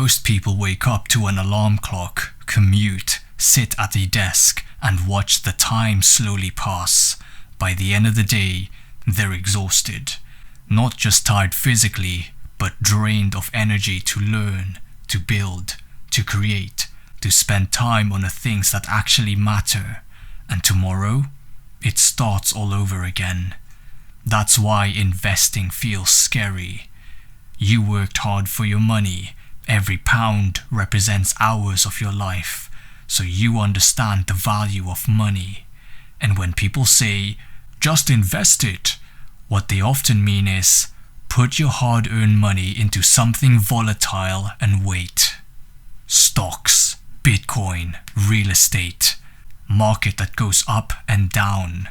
Most people wake up to an alarm clock, commute, sit at a desk, and watch the time slowly pass. By the end of the day, they're exhausted. Not just tired physically, but drained of energy to learn, to build, to create, to spend time on the things that actually matter. And tomorrow, it starts all over again. That's why investing feels scary. You worked hard for your money. Every pound represents hours of your life, so you understand the value of money. And when people say, just invest it, what they often mean is, put your hard-earned money into something volatile and wait. Stocks, Bitcoin, real estate, market that goes up and down.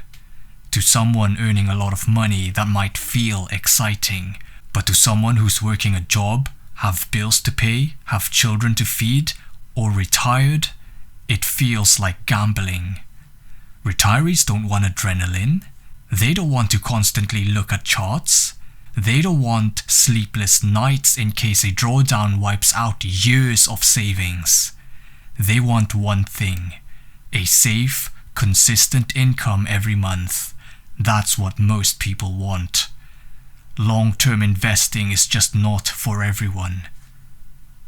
To someone earning a lot of money, that might feel exciting, but to someone who's working a job, have bills to pay, have children to feed, or retired, it feels like gambling. Retirees don't want adrenaline. They don't want to constantly look at charts. They don't want sleepless nights in case a drawdown wipes out years of savings. They want one thing: a safe, consistent income every month. That's what most people want. Long-term investing is just not for everyone.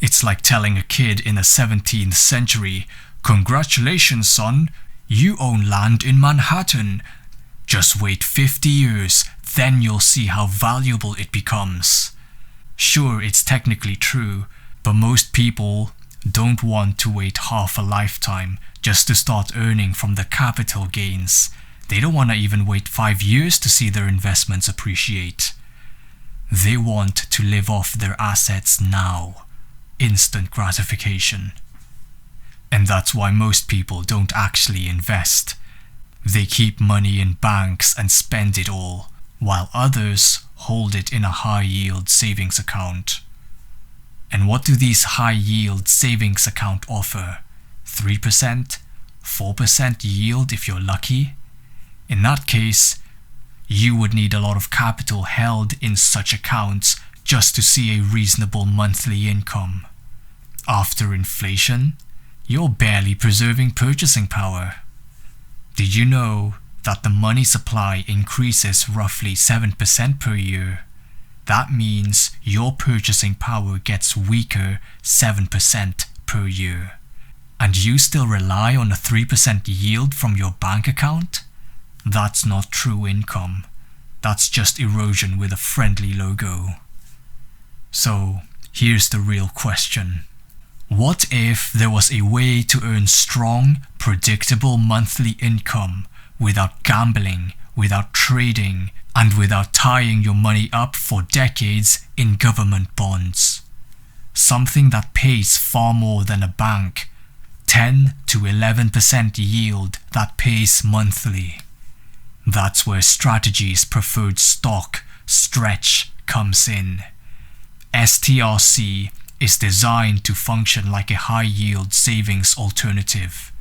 It's like telling a kid in the 17th century, "Congratulations, son, you own land in Manhattan. Just wait 50 years, then you'll see how valuable it becomes." Sure, it's technically true, but most people don't want to wait half a lifetime just to start earning from the capital gains. They don't want to even wait 5 years to see their investments appreciate. They want to live off their assets now. Instant gratification. And that's why most people don't actually invest. They keep money in banks and spend it all, while others hold it in a high-yield savings account. And what do these high-yield savings accounts offer? 3%? 4% yield if you're lucky? In that case, you would need a lot of capital held in such accounts just to see a reasonable monthly income. After inflation, you're barely preserving purchasing power. Did you know that the money supply increases roughly 7% per year? That means your purchasing power gets weaker 7% per year. And you still rely on a 3% yield from your bank account? That's not true income. That's just erosion with a friendly logo. So, here's the real question. What if there was a way to earn strong, predictable monthly income without gambling, without trading, and without tying your money up for decades in government bonds? Something that pays far more than a bank, 10 to 11% yield that pays monthly. That's where Strategy's preferred stock, Stretch, comes in. STRC is designed to function like a high-yield savings alternative.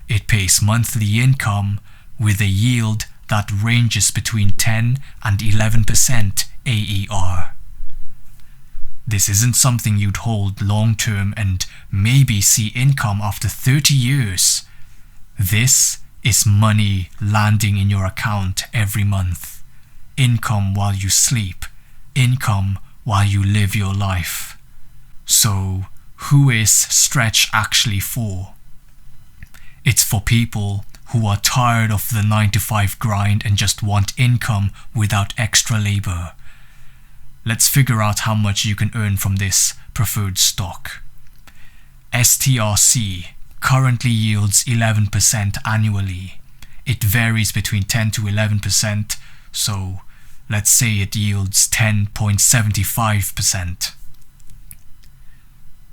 It pays monthly income with a yield that ranges between 10 and 11% AER. This isn't something you'd hold long-term and maybe see income after 30 years. This is money landing in your account every month. Income while you sleep. Income while you live your life. So, who is Stretch actually for? It's for people who are tired of the 9-to-5 grind and just want income without extra labor. Let's figure out how much you can earn from this preferred stock. STRC currently yields 11% annually. It varies between 10 to 11%, so let's say it yields 10.75%.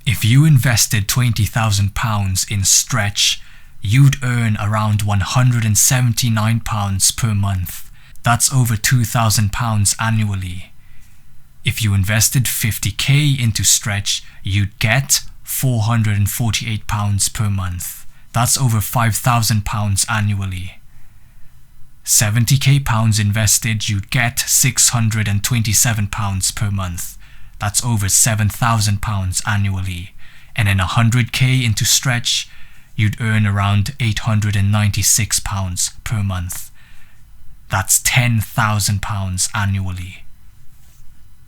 If you invested £20,000 in Stretch, you'd earn around £179 per month. That's over £2,000 annually. If you invested 50k into Stretch, you'd get £448 per month. That's over £5,000 annually. 70k pounds invested, you'd get £627 per month. That's over £7,000 annually. And then 100k into stretch, you'd earn around £896 per month. That's £10,000 annually.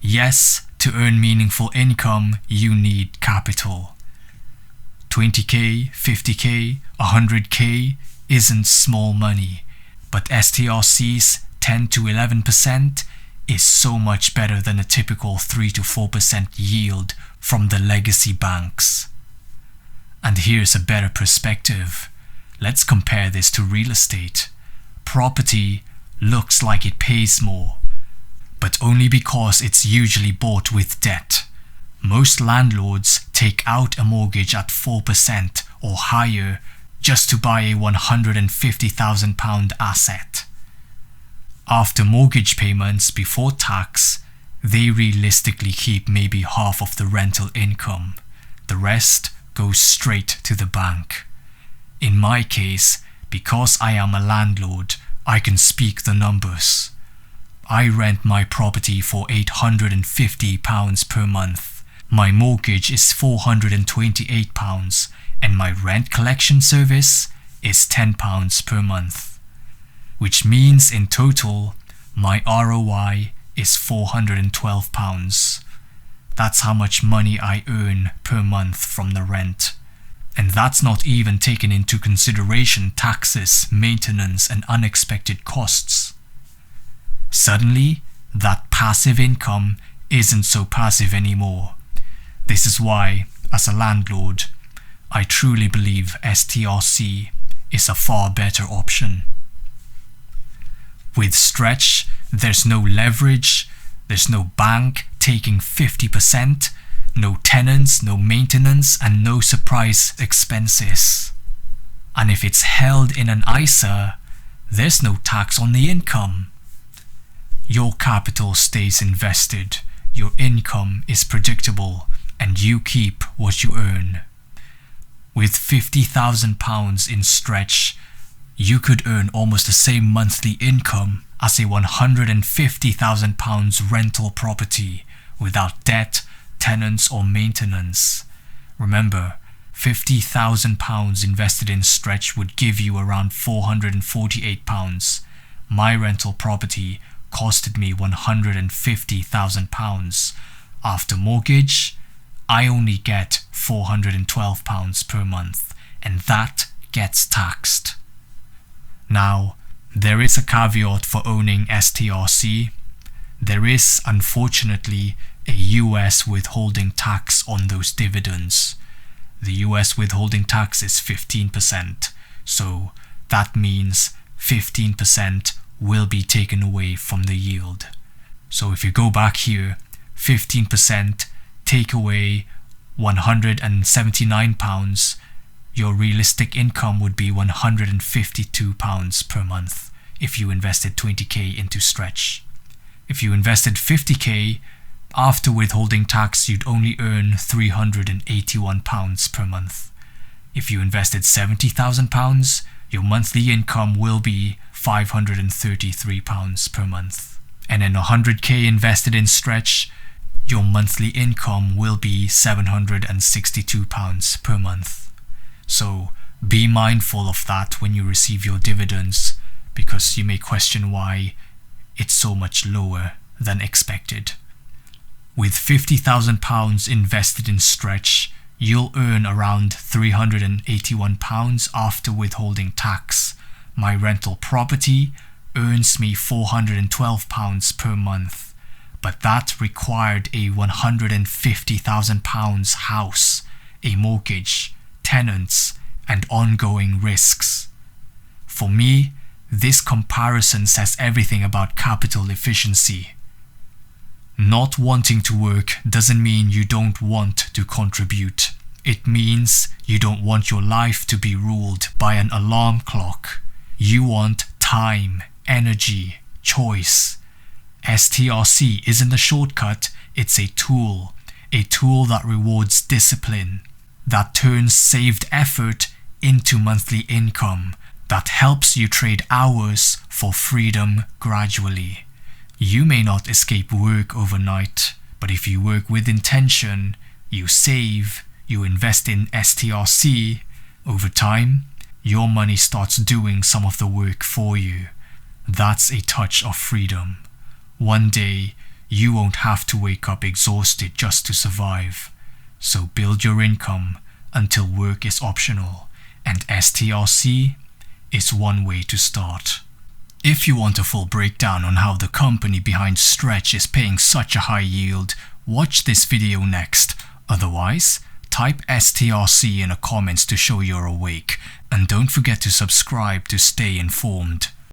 Yes, to earn meaningful income, you need capital. 20k, 50k, 100k isn't small money, but STRC's 10 to 11% is so much better than a typical 3 to 4% yield from the legacy banks. And here's a better perspective. Let's compare this to real estate. Property looks like it pays more, but only because it's usually bought with debt. Most landlords take out a mortgage at 4% or higher just to buy a £150,000 asset. After mortgage payments before tax, they realistically keep maybe half of the rental income. The rest goes straight to the bank. In my case, because I am a landlord, I can speak the numbers. I rent my property for £850 per month. My mortgage is £428 and my rent collection service is £10 per month. Which means in total, my ROI is £412. That's how much money I earn per month from the rent. And that's not even taking into consideration taxes, maintenance, and unexpected costs. Suddenly, that passive income isn't so passive anymore. This is why, as a landlord, I truly believe STRC is a far better option. With stretch, there's no leverage, there's no bank taking 50%, no tenants, no maintenance, and no surprise expenses. And if it's held in an ISA, there's no tax on the income. Your capital stays invested, your income is predictable, and you keep what you earn. With £50,000 in stretch, you could earn almost the same monthly income as a £150,000 rental property without debt, tenants, or maintenance. Remember, £50,000 invested in stretch would give you around £448. My rental property costed me £150,000. After mortgage, I only get £412 per month, and that gets taxed. Now, there is a caveat for owning STRC. There is, unfortunately, a US withholding tax on those dividends. The US withholding tax is 15%, so that means 15% will be taken away from the yield. So if you go back here, 15% take away £179, your realistic income would be £152 per month if you invested 20k into stretch. If you invested 50k, after withholding tax you'd only earn £381 per month. If you invested £70,000, your monthly income will be £533 per month. And then 100k invested in stretch, your monthly income will be £762 per month. So be mindful of that when you receive your dividends, because you may question why it's so much lower than expected. With £50,000 invested in stretch, you'll earn around £381 after withholding tax. My rental property earns me £412 per month. But that required a £150,000 house, a mortgage, tenants, and ongoing risks. For me, this comparison says everything about capital efficiency. Not wanting to work doesn't mean you don't want to contribute. It means you don't want your life to be ruled by an alarm clock. You want time, energy, choice. STRC isn't a shortcut, it's a tool that rewards discipline, that turns saved effort into monthly income, that helps you trade hours for freedom gradually. You may not escape work overnight, But if you work with intention, you save, you invest in STRC, over time, your money starts doing some of the work for you. That's a touch of freedom. One day, you won't have to wake up exhausted just to survive. So build your income until work is optional, and STRC is one way to start. If you want a full breakdown on how the company behind Stretch is paying such a high yield, watch this video next. Otherwise, type STRC in the comments to show you're awake, and don't forget to subscribe to stay informed.